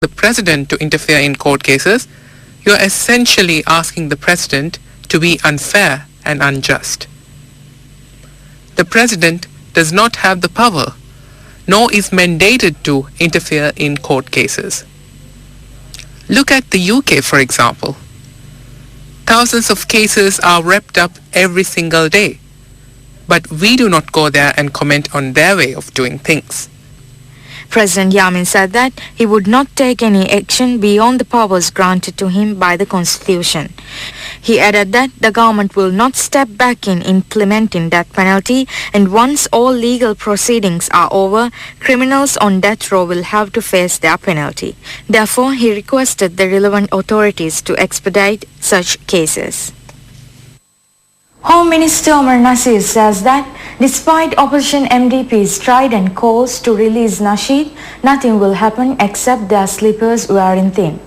the president to interfere in court cases, you're essentially asking the president to be unfair and unjust. The president does not have the power, nor is mandated to interfere in court cases. Look at the UK, for example. Thousands of cases are wrapped up every single day, but we do not go there and comment on their way of doing things. President Yamin said that he would not take any action beyond the powers granted to him by the Constitution. He added that the government will not step back in implementing death penalty, and once all legal proceedings are over, criminals on death row will have to face their penalty. Therefore, he requested the relevant authorities to expedite such cases. Home Minister Omar Nasir says that despite opposition MDP's strident calls to release Nasheed, nothing will happen except their slippers wearing thin.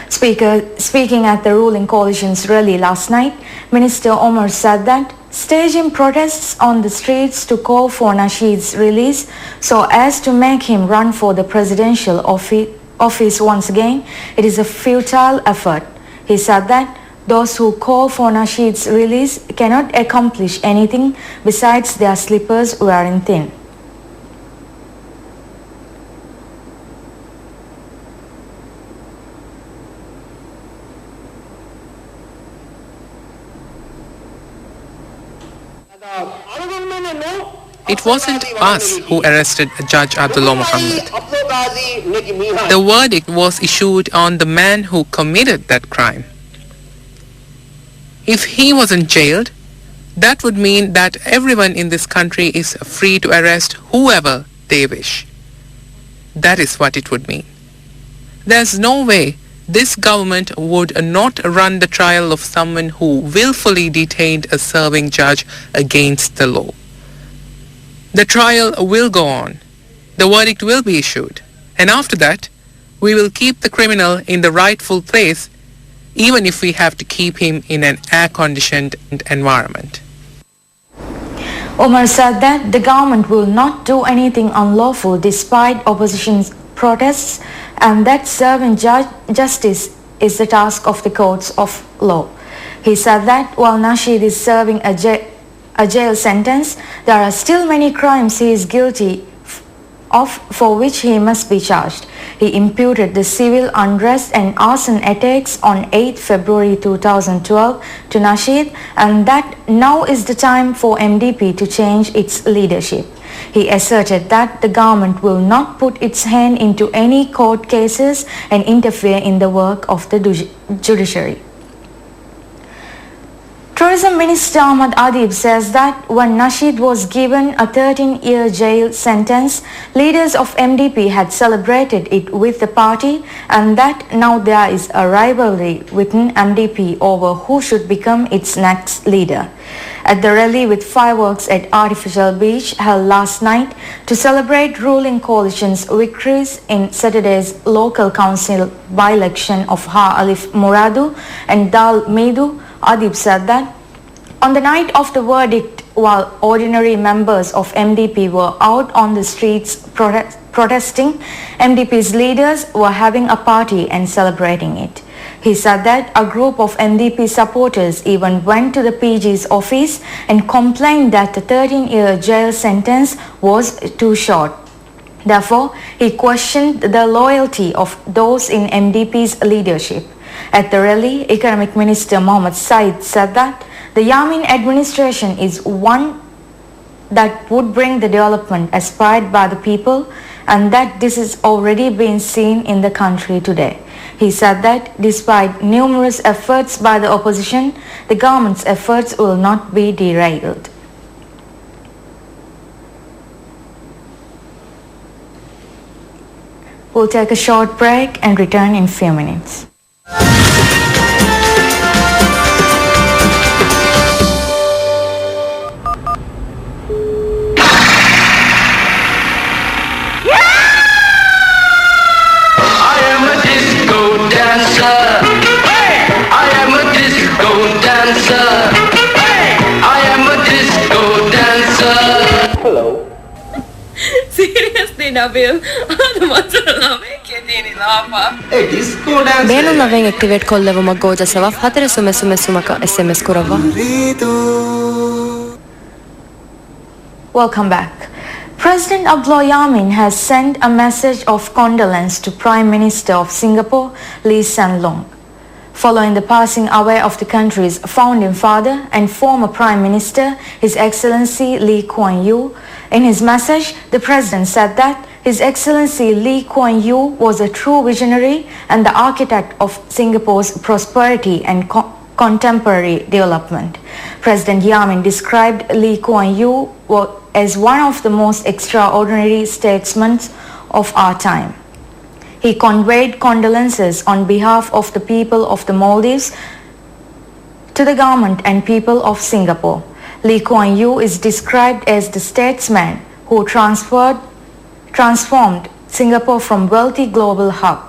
Speaking at the ruling coalition's rally last night, Minister Omar said that staging protests on the streets to call for Nasheed's release so as to make him run for the presidential office once again, it is a futile effort. He said that those who call for Nasheed's release cannot accomplish anything besides their slippers wearing thin. It wasn't us who arrested Judge Abdullah Muhammad. The verdict was issued on the man who committed that crime. If he wasn't jailed, that would mean that everyone in this country is free to arrest whoever they wish. That is what it would mean. There's no way this government would not run the trial of someone who willfully detained a serving judge against the law. The trial will go on. The verdict will be issued. And after that, we will keep the criminal in the rightful place, even if we have to keep him in an air-conditioned environment. Omar said that the government will not do anything unlawful despite opposition's protests, and that serving justice is the task of the courts of law. He said that while Nasheed is serving a jail sentence, there are still many crimes he is guilty of for which he must be charged. He imputed the civil unrest and arson attacks on 8 February 2012 to Nasheed, and that now is the time for MDP to change its leadership. He asserted that the government will not put its hand into any court cases and interfere in the work of the judiciary. Tourism Minister Ahmad Adib says that when Nasheed was given a 13-year jail sentence, leaders of MDP had celebrated it with the party, and that now there is a rivalry within MDP over who should become its next leader. At the rally with fireworks at Artificial Beach held last night to celebrate ruling coalition's victories in Saturday's local council by-election of Ha Alif Muradu and Dal Medu, Adib said that on the night of the verdict, while ordinary members of MDP were out on the streets protesting, MDP's leaders were having a party and celebrating it. He said that a group of MDP supporters even went to the PG's office and complained that the 13-year jail sentence was too short. Therefore, he questioned the loyalty of those in MDP's leadership. At the rally, Economic Minister Mohammad Said said that the Yamin administration is one that would bring the development aspired by the people, and that this is already being seen in the country today. He said that despite numerous efforts by the opposition, the government's efforts will not be derailed. We'll take a short break and return in a few minutes. Seriously. Nabil. The mozzarella kedini lapa. Hey, disco dance. Beenullaven activate kollevuma goojasavaf hatere sumesumaka SMS kurava. Welcome back. President Abdullah Yamin has sent a message of condolence to Prime Minister of Singapore, Lee Hsien Loong. Following the passing away of the country's founding father and former Prime Minister, His Excellency Lee Kuan Yew, in his message, the President said that His Excellency Lee Kuan Yew was a true visionary and the architect of Singapore's prosperity and contemporary development. President Yamin described Lee Kuan Yew as one of the most extraordinary statesmen of our time. He conveyed condolences on behalf of the people of the Maldives to the government and people of Singapore. Lee Kuan Yew is described as the statesman who transformed Singapore from wealthy global hub.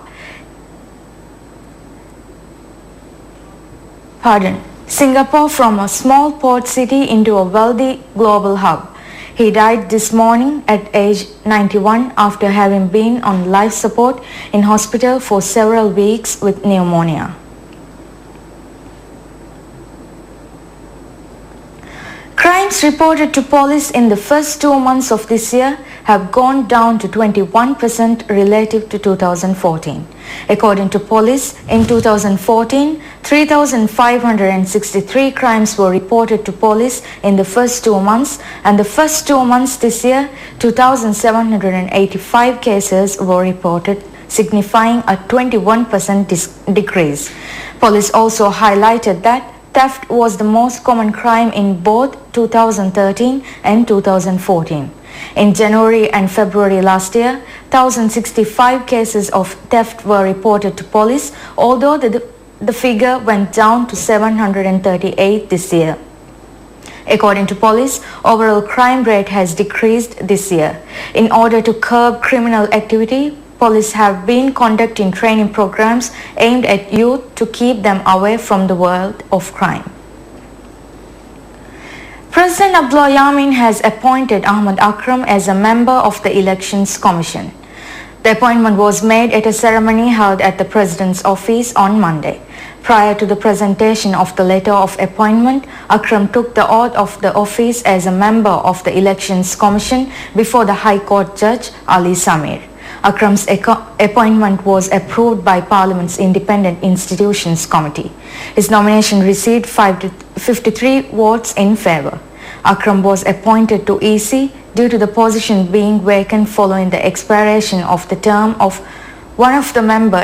Singapore from a small port city into a wealthy global hub. He died this morning at age 91 after having been on life support in hospital for several weeks with pneumonia. Crimes reported to police in the first 2 months of this year have gone down to 21% relative to 2014. According to police, in 2014, 3,563 crimes were reported to police in the first 2 months, and the first 2 months this year, 2,785 cases were reported, signifying a 21% decrease. Police also highlighted that theft was the most common crime in both 2013 and 2014. In January and February last year, 1,065 cases of theft were reported to police, although the figure went down to 738 this year. According to police, overall crime rate has decreased this year. In order to curb criminal activity, police have been conducting training programs aimed at youth to keep them away from the world of crime. President Abdullah Yamin has appointed Ahmad Akram as a member of the Elections Commission. The appointment was made at a ceremony held at the President's office on Monday. Prior to the presentation of the letter of appointment, Akram took the oath of the office as a member of the Elections Commission before the High Court Judge Ali Samir. Akram's appointment was approved by Parliament's Independent Institutions Committee. His nomination received 53 votes in favour. Akram was appointed to EC due to the position being vacant following the expiration of the term of one member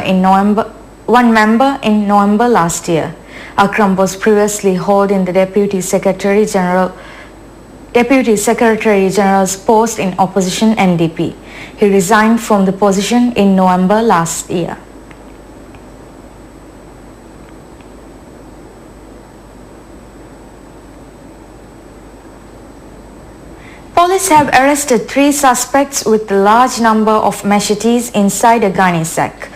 in November last year. Akram was previously holding the Deputy Secretary General's post in opposition NDP. He resigned from the position in November last year. Police have arrested 3 suspects with a large number of machetes inside a gunny sack.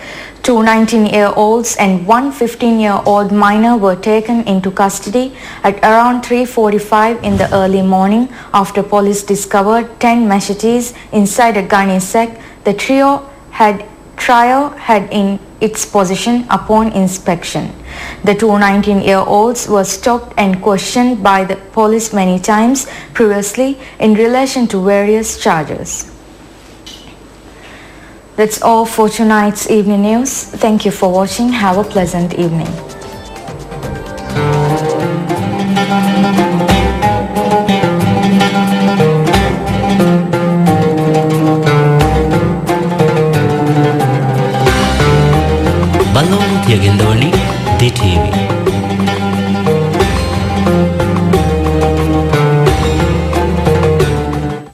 2 19-year-olds and 1 15-year-old minor were taken into custody at around 3:45 in the early morning after police discovered 10 machetes inside a gunny sack the trio had in its possession upon inspection. The 2 19-year-olds were stopped and questioned by the police many times previously in relation to various charges. That's all for tonight's evening news. Thank you for watching. Have a pleasant evening. Balonu Tiagendoli, DTV.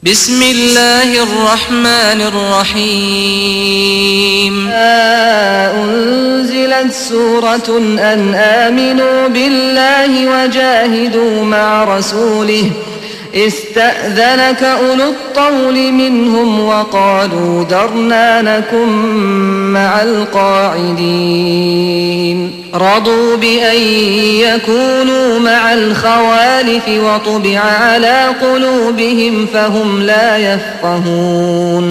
بسم الله الرحمن الرحيم أنزلت سورة أن آمنوا بالله وجاهدوا مع رسوله استأذنك أولو الطول منهم وقالوا ذرنا نكن مع القاعدين رضوا بأن يكونوا مع الخوالف وطبع على قلوبهم فهم لا يفقهون